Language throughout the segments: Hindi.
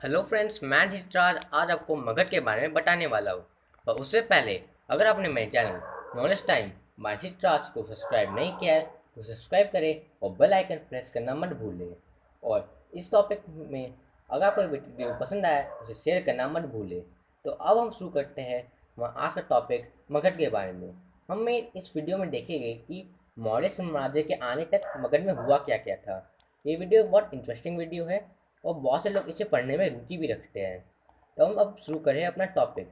हेलो फ्रेंड्स, मैं धीरज आज आपको मगध के बारे में बताने वाला हूँ। पर उससे पहले अगर आपने मेरे चैनल नॉलेज टाइम बाय धीरज को सब्सक्राइब नहीं किया है तो सब्सक्राइब करें और बेल आइकन प्रेस करना मत भूलें। और इस टॉपिक में अगर आपको वीडियो पसंद आया तो उसे शेयर करना मत भूलें। तो अब हम शुरू करते हैं हमारा आज का टॉपिक मगध के बारे में। हमें इस वीडियो में देखेंगे कि मौर्य साम्राज्य के आने तक मगध में हुआ क्या क्या था। ये वीडियो बहुत इंटरेस्टिंग वीडियो है और बहुत से लोग इसे पढ़ने में रुचि भी रखते हैं। तो हम अब शुरू करें अपना टॉपिक।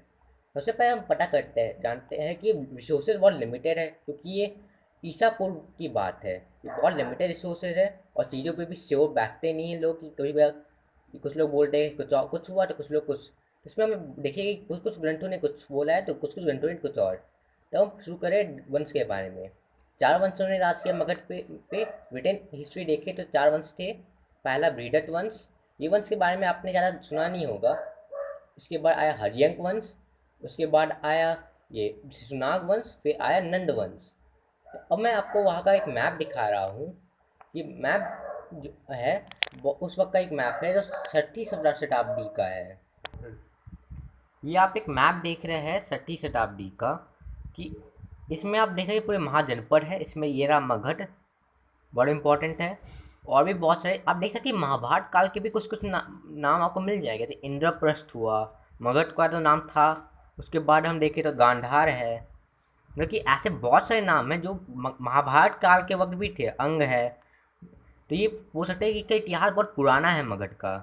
सबसे पहले हम पता करते हैं जानते हैं कि रिसोर्सेज बहुत लिमिटेड है, क्योंकि ये ईसा पूर्व की बात है। ये बहुत लिमिटेड रिसोर्सेज है और चीज़ों पे भी श्योर बैठते नहीं हैं लोग कि कभी बार कि कुछ लोग बोलते हैं कुछ और कुछ हुआ तो कुछ लोग कुछ। तो इसमें हम देखेंगे कि कुछ कुछ ग्रंथों ने कुछ बोला है तो कुछ कुछ ग्रंथों ने कुछ और। तो हम शुरू करें वंश के बारे में। चार वंशों ने राज किया मगध पे ब्रिटेन हिस्ट्री देखे तो चार वंश थे। पहला बृहद वंश। ये वंश के बारे में आपने ज़्यादा सुना नहीं होगा। इसके बाद आया हर्यंक वंश। उसके बाद आया ये शिशुनाग वंश, फिर आया नंद वंश। तो अब मैं आपको वहाँ का एक मैप दिखा रहा हूँ। ये मैप जो है वो उस वक्त का एक मैप है जो छठी शताब्दी का है। ये आप एक मैप देख रहे हैं छठी शताब्दी का, कि इसमें आप देख रहे हैं पूरे महाजनपद है। इसमें ये रहा मगध, बड़ा इंपॉर्टेंट है। और भी बहुत सारे आप देख सकते हैं। महाभारत काल के भी कुछ कुछ नाम आपको मिल जाएगा, जैसे इंद्रप्रस्थ हुआ, मगध का तो नाम था। उसके बाद हम देखें तो गांधार है। मतलब कि ऐसे बहुत सारे नाम हैं जो महाभारत काल के वक्त भी थे। अंग है। तो ये बोल सकते हैं कि इसका इतिहास बहुत पुराना है मगध का।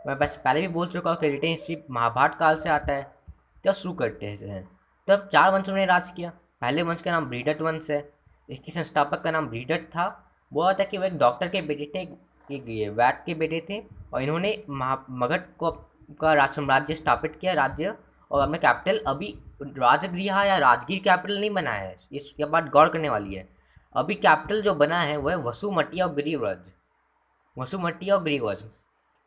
मैं बस पहले भी बोल चुका हूँ कि रिटेन हिस्ट्री महाभारत काल से आता है। तब शुरू करते हैं। तब चार वंशों ने राज किया। पहले वंश का नाम बृहद वंश है। इसके संस्थापक का नाम बृहद था। वो था कि वो एक डॉक्टर के बेटे थे, एक ये वैद्य के बेटे थे। और इन्होंने मगध को का राज साम्राज्य स्थापित किया, राज्य। और अपना कैपिटल अभी राजगृह या राजगीर कैपिटल नहीं बना है। ये बात गौर करने वाली है। अभी कैपिटल जो बना है वो है वसुमती और गिरिव्रज। वसुमती और गिरिव्रज।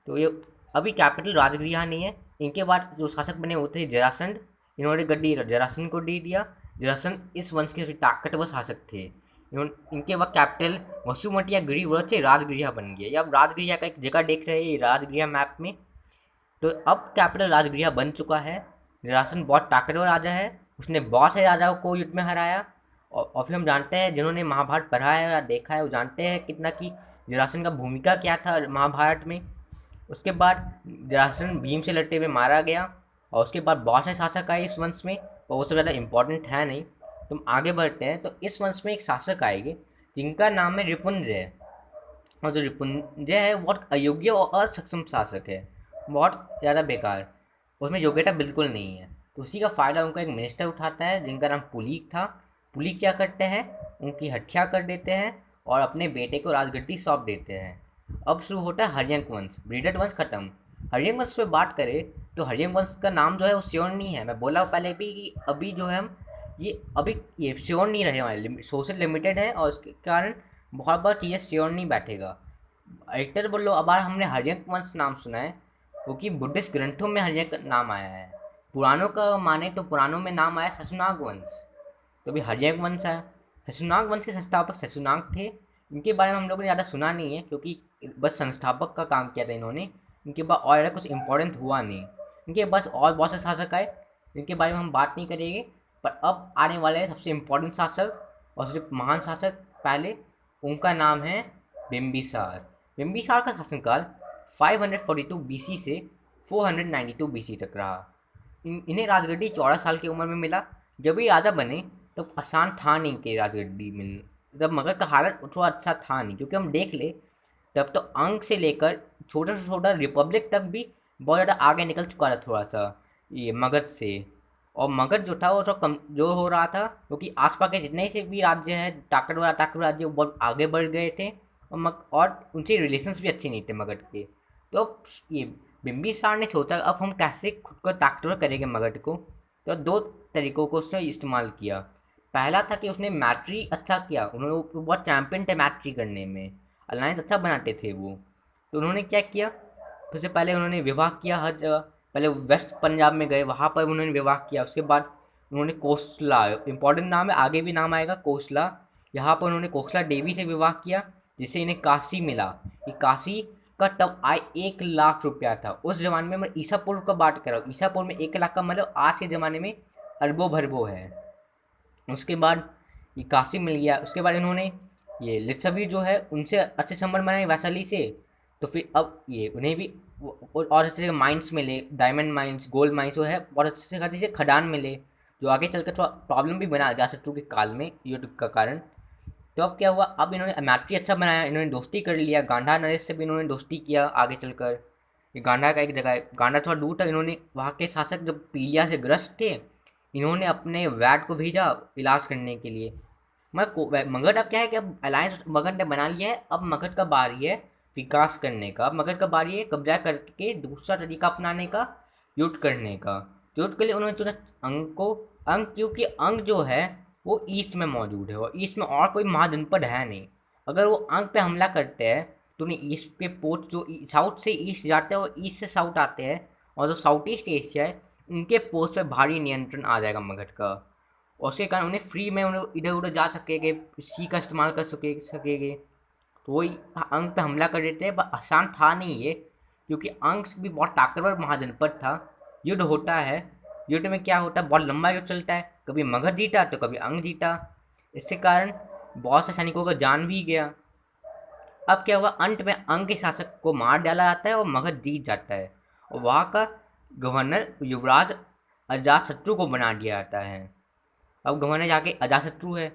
तो ये अभी कैपिटल राजगृह नहीं है। इनके बाद जो शासक बने वो थे जरासंध। इन्होंने गद्दी जरासंध को दे दिया। जरासंध इस वंश के ताकतवर शासक थे। इनके बाद कैपिटल वसुमती या गिरिव्रज से राजगृह बन गया। ये अब राजगृह का एक जगह देख रहे हैं, ये राजगृह मैप में। तो अब कैपिटल राजगृह बन चुका है। जरासंध बहुत ताकतवर राजा है। उसने बहुत से राजाओं को युद्ध में हराया। और फिर हम जानते हैं, जिन्होंने महाभारत पढ़ा है या देखा है वो जानते हैं कितना कि जरासंध का भूमिका क्या था महाभारत में। उसके बाद जरासंध भीम से लड़ते हुए मारा गया। और उसके बाद बहुत से शासक आए इस वंश में, और वो सब ज़्यादा इंपॉर्टेंट है नहीं। तुम आगे बढ़ते हैं तो इस वंश में एक शासक आएंगे जिनका नाम है रिपुंजय। और जो रिपुंजय है बहुत अयोग्य और असक्षम शासक है, बहुत ज़्यादा बेकार। उसमें योग्यता बिल्कुल नहीं है। तो उसी का फ़ायदा उनका एक मिनिस्टर उठाता है जिनका नाम पुलीक था। पुलीक क्या करते हैं, उनकी हत्या कर देते हैं और अपने बेटे को राजगद्दी सौंप देते हैं। अब शुरू होता है हर्यंक वंश। बृहद वंश खत्म। हर्यंक वंश पे बात करें तो हर्यंक वंश का नाम जो है वो श्योर नहीं है। मैं बोला पहले भी कि अभी जो है हम ये अभी ये श्योर नहीं रहे हमारे, सोर्सेज लिमिटेड है और उसके कारण बहुत बार चीज़ें श्योर नहीं बैठेगा। एडिटर बोलो, अब बार हमने हर्यंक वंश नाम सुना है क्योंकि बुद्धिस्ट ग्रंथों में हर्यंक नाम आया है। पुराणों का माने तो पुराणों में नाम आया शशुनाग वंश। तो अभी हर्यंक वंश है। शशुनाग वंश के संस्थापक शशुनाग थे। इनके बारे में हम लोगों ने ज़्यादा सुना नहीं है क्योंकि बस संस्थापक का काम किया था इन्होंने। इनके बाद और ज़्यादा कुछ इंपॉर्टेंट हुआ नहीं। इनके बस और बहुत से शासक आए, इनके बारे में हम बात नहीं करेंगे। पर अब आने वाले सबसे इम्पोर्टेंट शासक और सबसे महान शासक पहले, उनका नाम है बिम्बिसार। बिम्बिसार का शासनकाल 542 बीसी से 492 बीसी तक रहा। इन्हें राजगद्दी 14 साल की उम्र में मिला। जब ये राजा बने तब आसान था नहीं कि राजगद्दी मिल। तब मगध का हालत थोड़ा अच्छा था नहीं, क्योंकि हम देख ले तब तो अंग से लेकर छोटा से छोटा रिपब्लिक तक भी बहुत ज़्यादा आगे निकल चुका था थोड़ा सा ये मगध से। और मगध जो था वो थोड़ा कमजोर हो रहा था क्योंकि आसपास के जितने से भी राज्य हैं ताकतवर ताकतवर राज्य वो बहुत आगे बढ़ गए थे। और उनसे रिलेशंस भी अच्छे नहीं थे मगध के। तो ये बिम्बिसार ने सोचा अब हम कैसे खुद को ताकतवर करेंगे मगध को। तो दो तरीकों को उसने इस्तेमाल किया। पहला था कि उसने मैट्री अच्छा किया। उन्होंने बहुत चैंपियन थे मैट्री करने में, अलायंस अच्छा बनाते थे वो। तो उन्होंने क्या किया, सबसे पहले उन्होंने विवाह किया हर जगह। पहले वेस्ट पंजाब में गए, वहाँ पर उन्होंने विवाह किया। उसके बाद उन्होंने कोसला, इंपॉर्टेंट नाम है, आगे भी नाम आएगा, कोसला। यहाँ पर उन्होंने कोसला देवी से विवाह किया जिससे इन्हें काशी मिला। ये काशी का तब आय 1 लाख रुपया था उस जमाने में। मैं ईसापुर का बात कर रहा हूँ, ईसापुर में 1 लाख का मतलब आज के ज़माने में अरबों भरबों है। उसके बाद ये काशी मिल गया, उसके बाद इन्होंने ये लिच्छवी जो है उनसे अच्छे संबंध बनाए वैशाली से। तो फिर अब ये उन्हें भी और अच्छे से माइंस मिले, डायमंड माइंस, गोल्ड माइंस जो है बहुत अच्छे से खदान मिले, जो आगे चलकर थोड़ा प्रॉब्लम भी बना जा शत्रु के काल में युद्ध का कारण। तो अब क्या हुआ, अब इन्होंने मैत्री अच्छा बनाया, इन्होंने दोस्ती कर लिया, गांधार नरेश से भी इन्होंने दोस्ती किया आगे चलकर। ये गांधार का एक जगह है, गांधार थोड़ा दूर था, इन्होंने वहाँ के शासक जब पीलिया से ग्रस्त थे, इन्होंने अपने वैद को भेजा इलाज करने के लिए। मगध अब क्या है कि अब अलायंस मगध ने बना लिया है, अब मगध का बारी है विकास करने का, अब मगध का बारी है कब्जा करके दूसरा तरीका अपनाने का, युद्ध करने का। तो युद्ध के लिए उन्होंने चुना अंग को। अंग क्योंकि अंग जो है वो ईस्ट में मौजूद है और ईस्ट में और कोई महाजनपद है नहीं। अगर वो अंग पे हमला करते हैं तो उन्हें ईस्ट के पोर्ट जो साउथ से ईस्ट जाते हैं और ईस्ट से साउथ आते हैं, और जो साउथ ईस्ट एशिया है उनके पोस्ट पे भारी नियंत्रण आ जाएगा मगध का, और उसके कारण उन्हें फ्री में उन्हें इधर उधर जा सकेंगे, सी का इस्तेमाल कर सकेंगे। तो वही अंग पे हमला कर देते हैं, पर आसान था नहीं ये, क्योंकि अंग भी बहुत ताकतवर महाजनपद था। युद्ध होता है, युद्ध में क्या होता है, बहुत लंबा युद्ध चलता है, कभी मगध जीता तो कभी अंग जीता, इसके कारण बहुत से सैनिकों का जान भी गया। अब क्या हुआ, अंत में अंग के शासक को मार डाला जाता है और मगध जीत जाता है, और वहाँ का गवर्नर युवराज अजातशत्रु को बना दिया जाता है। अब गवर्नर जाके अजातशत्रु है,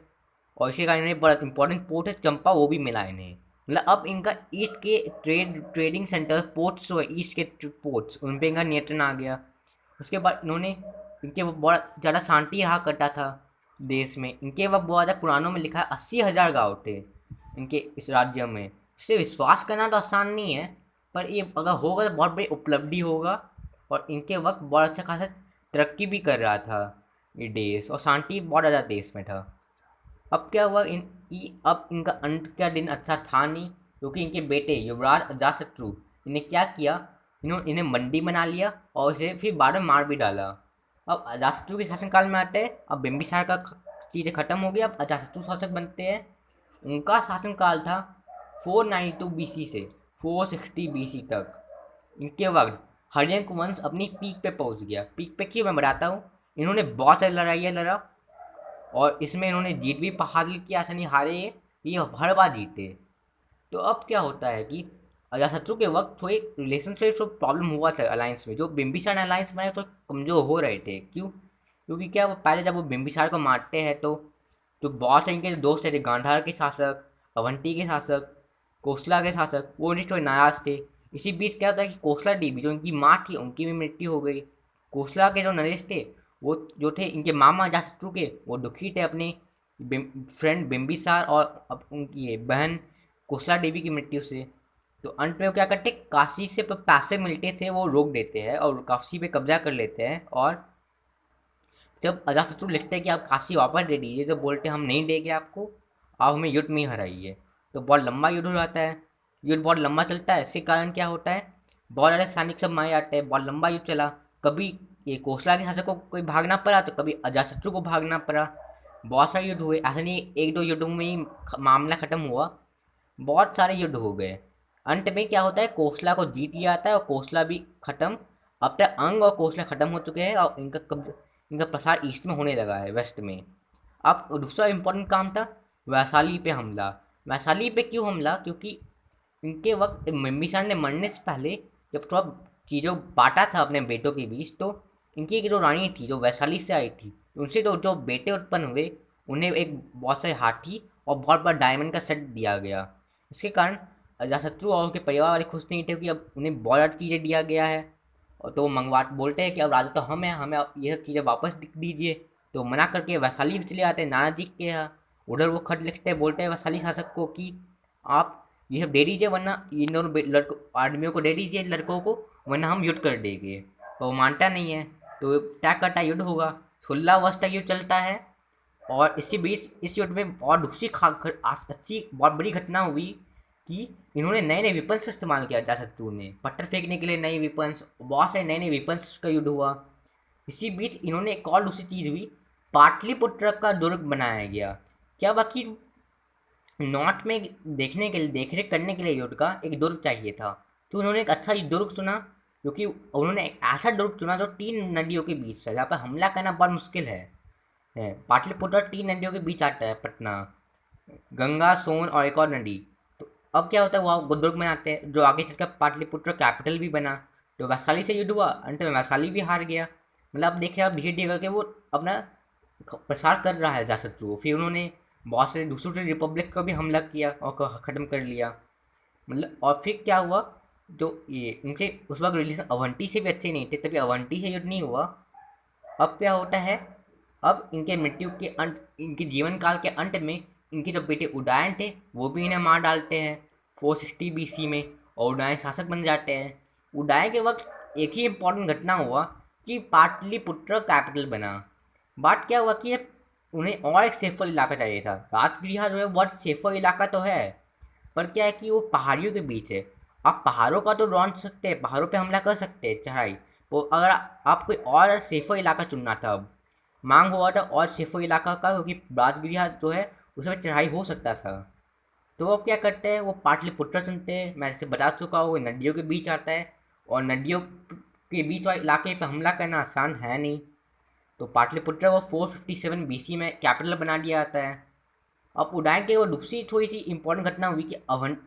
और इसी कारण इन्हें बड़ा इंपॉर्टेंट पोर्ट है चंपा, वो भी मिला इन्हें। मतलब अब इनका ईस्ट के ट्रेडिंग सेंटर पोर्ट्स जो है, ईस्ट के पोर्ट्स, उन पर इनका नियंत्रण आ गया। उसके बाद इन्होंने, इनके बहुत ज़्यादा शांति रहा करता था देश में, इनके वक्त बहुत ज़्यादा पुराणों में लिखा है 80,000 गाँव थे इनके इस राज्य में। इससे विश्वास करना तो आसान नहीं है, पर ये अगर होगा तो बहुत बड़ी उपलब्धि होगा, और इनके वक्त बहुत अच्छा खासा तरक्की भी कर रहा था ये देश, और शांति बहुत ज़्यादा देश में था। अब क्या हुआ, अब इनका अंत का दिन अच्छा था नहीं, क्योंकि इनके बेटे युवराज अजातशत्रु, इन्हें क्या किया, इन्हें मंडी बना लिया और इसे फिर बाद में मार भी डाला। अब अजातशत्रु के शासनकाल में आते हैं, अब बिंबिसार का चीज़ें खत्म हो गई, अब अजातशत्रु शासक बनते हैं। उनका शासनकाल था 492 BC से 460 BC तक। इनके वक्त हर्यंक वंश अपनी पीक पे पहुंच गया। पीक पे क्यों मैं बताता हूँ, इन्होंने बहुत सारी लड़ाइयाँ लड़ा, और इसमें इन्होंने जीत भी हासिल की, ऐसा नहीं हारे ये हर बार जीते। तो अब क्या होता है कि अजातशत्रु के वक्त थोड़ी रिलेशनशिप तो प्रॉब्लम हुआ था अलायंस में, जो बिंबिसार अलायंस में तो कमज़ोर हो रहे थे। क्यों, क्योंकि क्या वो पहले जब वो बिंबिसार को मारते हैं तो बहुत से इनके दोस्त थे, गांधार के शासक, अवंती के शासक, कोसला के शासक, वो थोड़े नाराज थे। इसी बीच क्या होता है कि कोसला देवी जो इनकी माँ थी उनकी भी मृत्यु हो गई। कोसला के जो नरेश थे, वो जो थे इनके मामा अजातशत्रु के, वो दुखी थे अपने फ्रेंड बिंबिसार और उनकी ये बहन कोसला देवी की मृत्यु से। तो अंत में वो क्या करते, काशी से पैसे मिलते थे वो रोक देते हैं और काशी पे कब्जा कर लेते हैं। और जब अजातशत्रु लिखते हैं कि आप काशी वापस दे दीजिए, तो बोलते हम नहीं देंगे आपको, आप हमें युद्ध में हराइए। तो बहुत लंबा युद्ध हो जाता है, युद्ध बहुत लंबा चलता है। इसके कारण क्या होता है, बहुत सारे सैनिक सब मारे जाते हैं, बहुत लंबा युद्ध चला। कभी ये कोसला के शासक को कोई भागना पड़ा, तो कभी अजातशत्रु को भागना पड़ा। बहुत सारे युद्ध हुए, ऐसा नहीं एक दो युद्धों में ही मामला खत्म हुआ, बहुत सारे युद्ध हो गए। अंत में क्या होता है, कोसला को जीत लिया जाता है और कोसला भी खत्म। अब तक अंग और कोसला खत्म हो चुके हैं, और इनका प्रसार ईस्ट में होने लगा है, वेस्ट में। अब दूसरा इम्पोर्टेंट काम था वैशाली पे हमला। वैशाली पे क्यों हमला, क्योंकि इनके वक्त बिंबिसार ने मरने से पहले जब थोड़ा चीज़ों बांटा था अपने बेटों के बीच, तो इनकी एक जो रानी थी जो वैशाली से आई थी, उनसे तो जो बेटे उत्पन्न हुए, उन्हें एक बहुत सारे हाथी और बहुत बड़ा डायमंड का सेट दिया गया। इसके कारण अजातशत्रु और उनके परिवार वाले खुश नहीं थे कि अब उन्हें बहुत ज़्यादा चीज़ें दिया गया है, और तो मंगवा बोलते हैं कि अब राजा तो हम हैं, हमें अब ये सब चीज़ें वापस दीजिए। तो मना करके वैशाली भी चले आते हैं नाना जी के यहाँ। उधर वो खत लिखते हैं, बोलते हैं वैशाली शासक को कि आप ये सब दे दीजिए, वरना इन दोनों लड़कों आदमियों को दे दीजिए, लड़कों को, वरना हम युद्ध कर देंगे। तो वो मानता नहीं है, तो तय करता युद्ध होगा। 16 वर्ष तक युद्ध चलता है, और इसी बीच इस युद्ध में और दूसरी अच्छी बहुत बड़ी घटना हुई कि इन्होंने नए नए विपन्स इस्तेमाल किया। अजातशत्रु ने पत्थर फेंकने के लिए नए विपन्स, बहुत सारे नए नए विपन्स का युद्ध हुआ। इसी बीच इन्होंने एक और दूसरी चीज़ हुई, पाटलिपुत्र का दुर्ग बनाया गया। क्या बाकी नॉर्थ में देखने के लिए, देख रेख करने के लिए युद्ध का एक दुर्ग चाहिए था, तो उन्होंने एक अच्छा दुर्ग चुना, क्योंकि उन्होंने एक ऐसा दुर्ग चुना जो 3 नदियों के बीच है, जहाँ पर हमला करना बहुत मुश्किल है। पाटलिपुत्र 3 नदियों के बीच आता है, पटना, गंगा, सोन और एक और नदी। तो अब क्या होता है, वहाँ दुर्ग में आते हैं, जो आगे चलकर पाटलिपुत्र कैपिटल भी बना। तो वैशाली से युद्ध हुआ, अंत में वैशाली भी हार गया। मतलब आप देखिए, आप धीरे धीरे करके वो अपना प्रसार कर रहा है अजातशत्रु को। फिर उन्होंने बहुत से दूसरी रिपब्लिक को भी हमला किया और ख़त्म कर लिया। मतलब और फिर क्या हुआ, जो ये उनसे उस वक्त रिलेशन अवंती से भी अच्छे नहीं थे, तभी अवंती से युद्ध नहीं हुआ। अब क्या होता है, अब इनके मृत्यु के अंत, इनके जीवन काल के अंत में इनके जो बेटे उदयन थे वो भी इन्हें मार डालते हैं 460 BC में, और उदयन शासक बन जाते हैं। उदयन के वक्त एक ही इम्पोर्टेंट घटना हुआ कि पाटलिपुत्र कैपिटल बना। बात क्या हुआ कि उन्हें और एक सेफर इलाका चाहिए था। राजगृह जो है बहुत सेफर इलाका तो है, पर क्या है कि वो पहाड़ियों के बीच है। आप पहाड़ों का तो रौंद सकते हैं, पहाड़ों पे हमला कर सकते हैं चढ़ाई, तो अगर आप कोई और सेफर इलाका चुनना था, अब मांग हुआ था और सेफर इलाका का, क्योंकि राजगृह जो है उसमें चढ़ाई हो सकता था। तो अब क्या करते हैं, वो पाटलिपुत्र चुनते हैं। मैं जैसे बता चुका हूँ, वो नदियों के बीच आता है, और नदियों के बीच वाले इलाके पर हमला करना आसान है नहीं। तो पाटलिपुत्र को 457 BC में कैपिटल बना दिया जाता है। अब उज्जैन के वो दूसरी थोड़ी सी इंपॉर्टेंट घटना हुई कि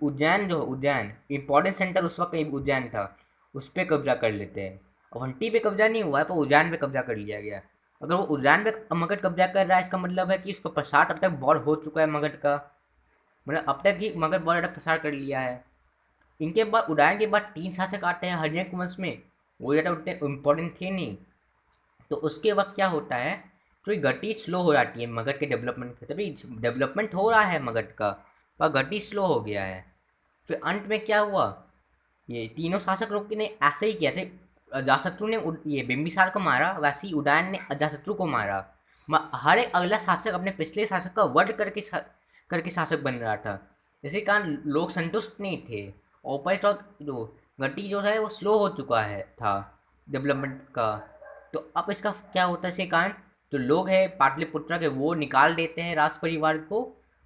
उज्जैन जो उज्जैन इंपॉर्टेंट सेंटर उस वक्त कहीं उज्जैन था, उस पर कब्जा कर लेते हैं। अवंती पे कब्जा नहीं हुआ है, पर उज्जैन पे कब्जा कर लिया गया। अगर वो उज्जैन पे मगध कब्जा कर रहा है, इसका मतलब है कि इसका प्रसार अब तक बहुत हो चुका है मगध का। मतलब अब तक ही मगध बहुत ज़्यादा प्रसार कर लिया है। इनके बाद उज्जैन के बाद 3 शासक आते हैं हर्यक वंश में, वो ज़्यादा उतने इम्पोर्टेंट थे नहीं। तो उसके वक्त क्या होता है, थोड़ी गति स्लो हो जाती है मगध के डेवलपमेंट की। तभी डेवलपमेंट हो रहा है मगध का, पर गति स्लो हो गया है। फिर अंत में क्या हुआ, ये तीनों शासक लोग ने ऐसे ही किया, जैसे अजातशत्रु ने ये बिंबिसार को मारा, वैसे ही उदयन ने अजातशत्रु को मारा। हर एक अगला शासक अपने पिछले शासक का वध करके शासक बन रहा था। इसी कारण लोग संतुष्ट नहीं थे, और ऊपर से जो गति जो है वो स्लो हो चुका है था डेवलपमेंट का। तो अब इसका क्या होता है, इसके कारण जो लोग हैं पाटलिपुत्र के वो निकाल देते हैं राज परिवार को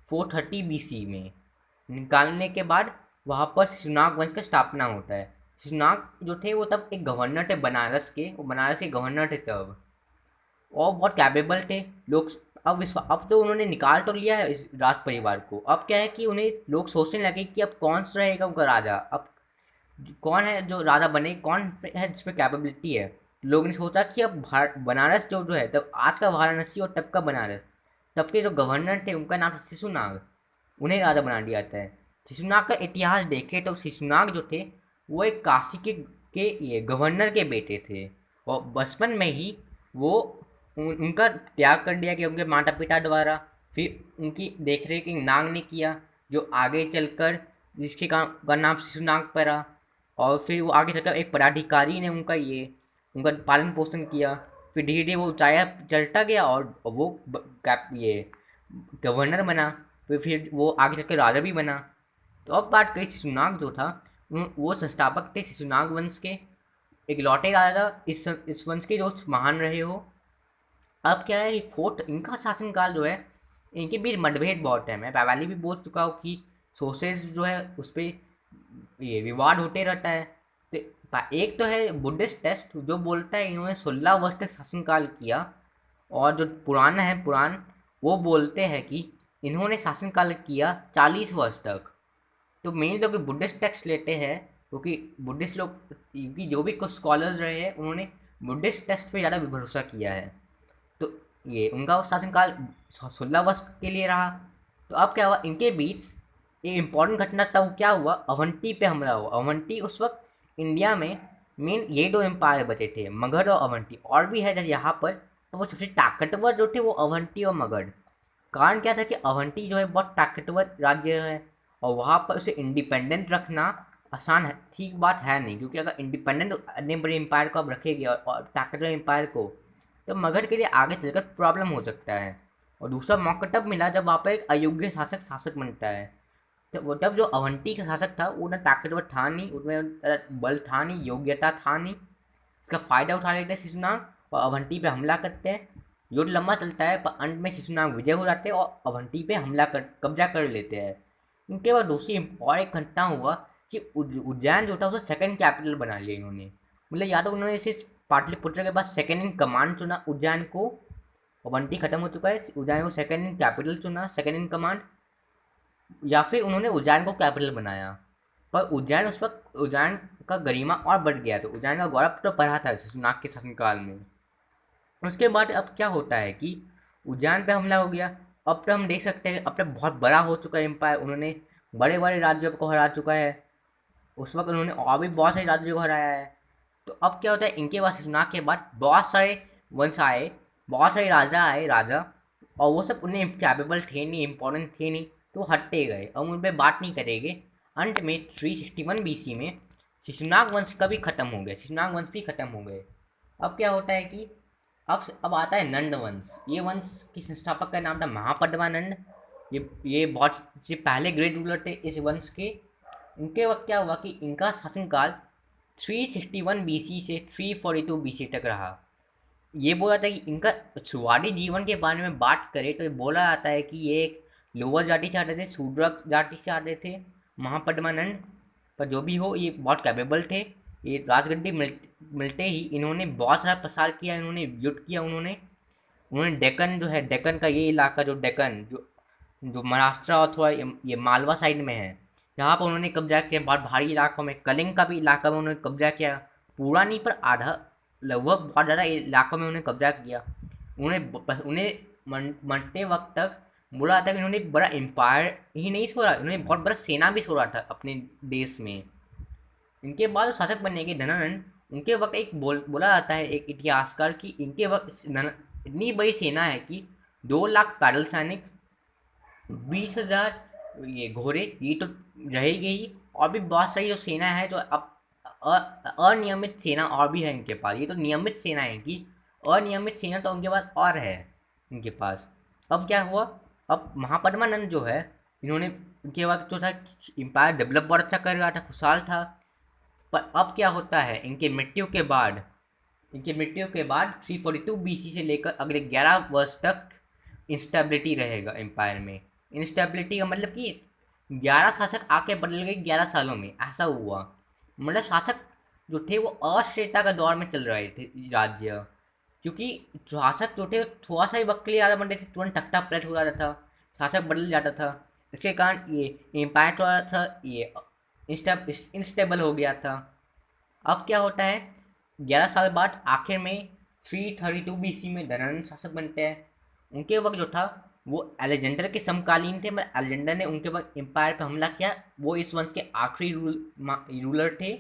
430 BC में। निकालने के बाद वहाँ पर शिशुनाग वंश का स्थापना होता है। शिशुनाग जो थे वो तब एक गवर्नर थे बनारस के, वो बनारस के गवर्नर थे तब, और बहुत कैपेबल थे लोग। अब तो उन्होंने निकाल तो लिया है इस राज परिवार को। अब क्या है कि उन्हें लोग सोचने लगे कि अब कौन सा रहेगा उनका राजा, अब कौन है जो राजा बने, कौन है जिसमें कैपेबिलिटी है। लोगों ने सोचा कि अब बनारस जो जो है, तब आज का वाराणसी और तब का बनारस, तब के जो गवर्नर थे उनका नाम था शिशुनाग, उन्हें राजा बना दिया जाता है। शिशुनाग का इतिहास देखें तो शिशुनाग जो थे वो एक काशी के ये गवर्नर के बेटे थे, और बचपन में ही वो उनका त्याग कर दिया गया उनके माता पिता द्वारा। फिर उनकी देखरेख एक नाग ने किया, जो आगे चलकर जिसके का नाम शिशुनाग पड़ा। और फिर वो आगे चलकर एक पदाधिकारी ने उनका पालन पोषण किया। फिर धीरे धीरे वो ऊंचाई चढ़ता गया और वो ये गवर्नर बना। फिर वो आगे चलकर राजा भी बना। तो अब बात करें, शिशुनाग जो था वो संस्थापक थे शिशुनाग वंश के, इकलौते राजा इस वंश के जो महान रहे हो। अब क्या है, फोर्थ इनका शासनकाल जो है, इनके बीच मतभेद बहुत है। मैं पहले भी बोल चुका हूँ कि सोर्सेज जो है उस पर ये विवाद होते रहता है। तो एक तो है बुद्धिस्ट टेक्स्ट जो बोलता है इन्होंने 16 वर्ष तक शासनकाल किया, और जो पुराण है पुराण वो बोलते हैं कि इन्होंने शासनकाल किया 40 वर्ष तक। तो मेन लोग बुद्धिस्ट टेक्स्ट लेते हैं, क्योंकि बुद्धिस्ट लोग, क्योंकि जो भी कुछ स्कॉलर्स रहे हैं उन्होंने बुद्धिस्ट टेक्स्ट पे ज़्यादा भरोसा किया है। तो ये उनका शासनकाल 16 वर्ष के लिए रहा। तो अब क्या हुआ, इनके बीच एक इम्पॉर्टेंट घटना तब क्या हुआ, अवंती पे हमला हुआ। अवंती उस वक्त इंडिया में मेन ये 2 एम्पायर बचे थे, मगध और अवंती। और भी है जैसे यहाँ पर, तो वो सबसे ताकतवर जो थे वो अवंती और मगध। कारण क्या था कि अवंती जो है बहुत ताकतवर राज्य है, और वहाँ पर उसे इंडिपेंडेंट रखना आसान है, ठीक बात है नहीं। क्योंकि अगर इंडिपेंडेंट इतने बड़े एम्पायर को आप रखेंगे और ताकतवर एम्पायर को, तो मगध के लिए आगे चलकर प्रॉब्लम हो सकता है। और दूसरा मौका तब मिला जब वहाँ पर एक अयोग्य शासक बनता है। तो वो तब जो अवंती का शासक था वो ना ताकतवर था नहीं, उसमें बल था नहीं, योग्यता था नहीं। इसका फायदा उठा लेते हैं शिशुनाग और अवंती पे हमला करते हैं। युद्ध लंबा चलता है, पर अंत में शिशुनाग विजय हो जाते हैं और अवंती पे कब्जा कर लेते हैं। इनके बाद दूसरी और एक घटना हुआ कि उज्जैन जो था उसे सेकंड कैपिटल बना लिया इन्होंने। मतलब या तो उन्होंने इसे पाटलिपुत्र के बाद सेकंड इन कमांड चुना उज्जैन को, और 1T खत्म हो चुका है, उज्जैन को सेकंड इन कैपिटल चुना, सेकंड इन कमांड, या फिर उन्होंने उज्जैन को कैपिटल बनाया। पर उज्जैन उस वक्त, उज्जैन का गरिमा और बढ़ गया, तो उज्जैन का गौरव तो बढ़ा था शिशुनाग के शासनकाल में। उसके बाद अब क्या होता है कि उज्जैन पे हमला हो गया। अब तो हम देख सकते हैं अब तो बहुत बड़ा हो चुका है एम्पायर, उन्होंने बड़े बड़े राज्यों को हरा चुका है। उस वक्त उन्होंने और भी बहुत सारे राज्यों को हराया है। तो अब क्या होता है, इनके बाद शिशुनाग के बाद बहुत सारे वंश आए, बहुत सारे राजा आए, राजा, और वो सब उन्हें कैपेबल थे नहीं, इम्पोर्टेंट थे नहीं, तो हटते गए, अब उन पर बात नहीं करेंगे। अंत में 361 BC में शिशुनाग वंश का भी खत्म हो गया, शिशुनाग वंश भी खत्म हो गए। अब क्या होता है कि अब आता है नंद वंश। ये वंश के संस्थापक का नाम था महापद्मानंद। ये बहुत से पहले ग्रेट रूलर थे इस वंश के। इनके वक्त क्या हुआ कि इनका शासनकाल 361 BC से 342 BC तक रहा। ये बोला जाता है कि इनका शुरुआती जीवन के बारे में बात करें तो ये बोला जाता है कि ये एक लोअर जाति से आते थे, शूद्र जाति से आते थे महापद्मानंद। पर जो भी हो, ये बहुत कैपेबल थे। ये राजगद्दी मिलते ही इन्होंने बहुत सारा प्रसार किया, इन्होंने युद्ध किया, उन्होंने डेक्कन जो है, डेक्कन का ये इलाका जो डेक्कन जो जो महाराष्ट्र और थोड़ा ये मालवा साइड में है, यहाँ पर उन्होंने कब्जा किया। बहुत भारी इलाकों में, कलिंग का भी इलाका में उन्होंने कब्जा किया, पूरा नहीं पर आधा, लगभग बहुत ज़्यादा इलाकों में उन्होंने कब्जा किया। उन्हें मरते वक्त तक बोला जाता है कि उन्होंने बड़ा एम्पायर ही नहीं छोड़ा, उन्होंने बहुत बड़ा सेना भी छोड़ा था अपने देश में। इनके बाद शासक बनने के धनानंद, उनके वक्त एक बोला जाता है एक इतिहासकार कि इनके वक्त इतनी बड़ी सेना है कि 2 लाख पैदल सैनिक, 20,000 ये घोड़े, ये तो रहेगी ही, और भी बहुत सारी जो सेना है जो अब अनियमित सेना और भी है इनके पास। ये तो नियमित सेना है कि अनियमित सेना तो उनके पास और है इनके पास। अब क्या हुआ, अब महापद्मानंद जो है, इन्होंने इनके वक्त जो था एम्पायर डेवलप बहुत अच्छा कर रहा था, खुशहाल था। पर अब क्या होता है, इनके मृत्यु के बाद 342 BC से लेकर अगले 11 वर्ष तक इंस्टेबिलिटी रहेगा एम्पायर में। इंस्टेबिलिटी का मतलब कि 11 शासक आके बदल गए 11 सालों में, ऐसा हुआ। मतलब शासक जो थे वो अस्थिरता का दौर में चल रहे थे राज्य, क्योंकि शासक जो थे थोड़ा सा ही वक्त के लिए ज़्यादा बनते थे, तुरंत तख्ता पलट हो जाता था, शासक बदल जाता था। इसके कारण ये एम्पायर थोड़ा सा ये इंस्टेबल हो गया था। अब क्या होता है, 11 साल बाद आखिर में 332 BC में धनानंद शासक बनते हैं। उनके वक्त जो था वो अलेक्जेंडर के समकालीन थे, मतलब अलेक्जेंडर ने उनके वक्त एम्पायर पर हमला किया, वो इस वंश के आखिरी रूलर थे।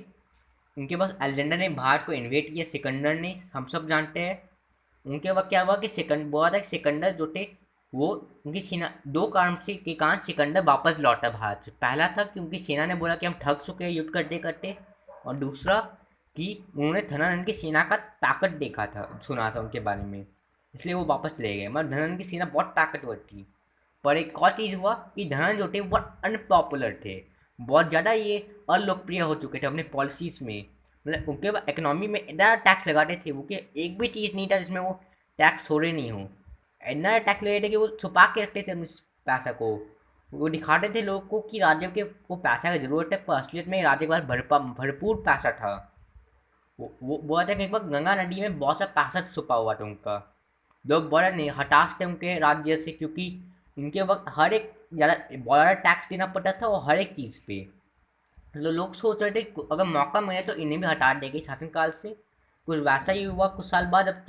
उनके पास अलेक्जेंडर ने भारत को इन्वेट किया, सिकंदर ने, हम सब जानते हैं। उनके वक्त क्या हुआ कि सिकंदर जो थे वो, उनकी सेना 2 कारण से के कारण सिकंदर वापस लौटा भारत से। पहला था कि उनकी सेना ने बोला कि हम थक चुके हैं युद्ध करते करते, और दूसरा कि उन्होंने धनानंद की सेना का ताकत देखा था, सुना था उनके बारे में, इसलिए वो वापस ले गए। मगर धनानंद की सेना बहुत ताकतवर थी। पर एक और चीज़ हुआ कि धनानंद जो थे वो बहुत अनपॉपुलर थे, बहुत ज़्यादा ये अलोकप्रिय हो चुके थे अपने पॉलिसीज में। मतलब उनके इकोनॉमी में इतना टैक्स लगाते थे वो कि एक भी चीज़ नहीं था जिसमें वो टैक्स छोड़े नहीं हो। इतना टैक्स लगाते थे कि वो छुपा के रखते थे अपने पैसा को। वो दिखाते थे लोगों को कि राज्य के को पैसा की ज़रूरत है, पर असलियत में राज्य के पास भरपूर पैसा था। वो बोला था कि एक बार गंगा नदी में बहुत सा पैसा छुपा हुआ था उनका। लोग बड़ा हताश थे उनके राज्य से, क्योंकि इनके वक्त हर एक ज़्यादा बहुत ज़्यादा टैक्स देना पड़ता था, और हर एक चीज़ पे लोग सोच रहे थे अगर मौका मिले तो इन्हें भी हटा देंगे शासनकाल से। कुछ वैसा ही हुआ। कुछ साल बाद अब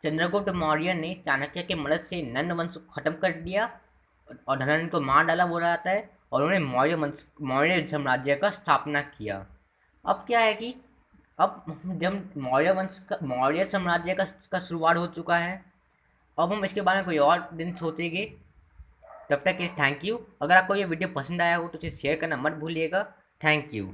चंद्रगुप्त मौर्य ने चाणक्य की मदद से नंद वंश को खत्म कर दिया और धनानंद को मार डाला बोला जाता है, और उन्होंने मौर्य साम्राज्य का स्थापना किया। अब क्या है कि अब जब मौर्य साम्राज्य का शुरुआत हो चुका है, अब हम इसके बारे में कोई और दिन सोचेंगे। तब तक के थैंक यू। अगर आपको ये वीडियो पसंद आया हो तो इसे शेयर करना मत भूलिएगा। Thank you.